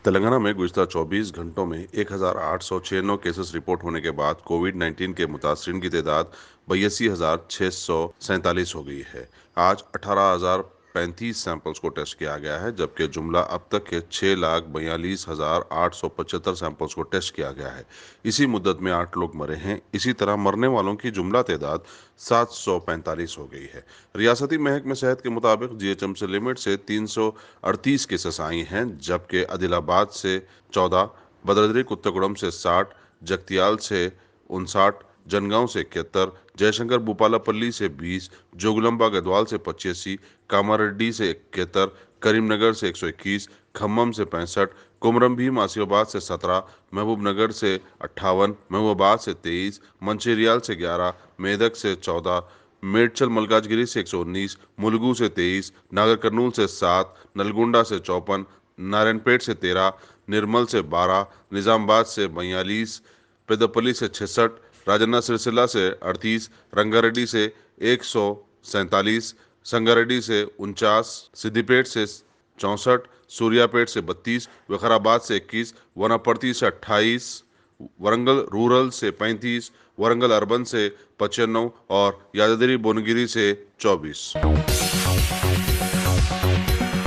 तेलंगाना में गुज़िश्ता 24 घंटों में 1,896 केसेस रिपोर्ट होने के बाद कोविड-19 के मुतासरीन की तादाद 82,647 हो गई है। आज 18,035 सैंपल्स को टेस्ट किया गया है, जबकि जुमला अब तक के 6,42,875 सैंपल्स को टेस्ट किया गया है। इसी मुद्दत में 8 लोग मरे हैं। इसी तरह मरने वालों की जुमला तादाद 745 हो गई है। रियासती महकमे सेहत के मुताबिक जीएचएम से लिमिट से 338 केसेस आई हैं, जबकि आदिलाबाद से 14, भद्राद्री कुत्तागुड़म से 60, जगतियाल से 59, जनगांव से 71, जयशंकर भूपालापल्ली से 20, जोगुलंबा गढ़वाल से 85, कामारेड्डी से 71, करीमनगर से 121, खम्मम से 65, कुमरम भीम आसिफाबाद से 17, महबूबनगर से 58, महबूबाबाद से 23, मंचिरियाल से 11, मेदक से 14, मेडचल मलकाजगिरी से 119, मुलुगु से 23, नागर कर्नूल से 7, नलगोंडा से 54, नारायणपेट से 13, निर्मल से 12, निजामाबाद से 42, पेद्दपल्ली से 66, राजन्ना सिरसिला से 38, रंगारेड्डी से 147, संगारेड्डी से 49, सिद्दीपेट से 64, सूर्यापेट से 32, विकाराबाद से 21, वनापर्ती से 28, वरंगल रूरल से 35, वरंगल अर्बन से 95 और यादाद्री भुवनगिरी से 24।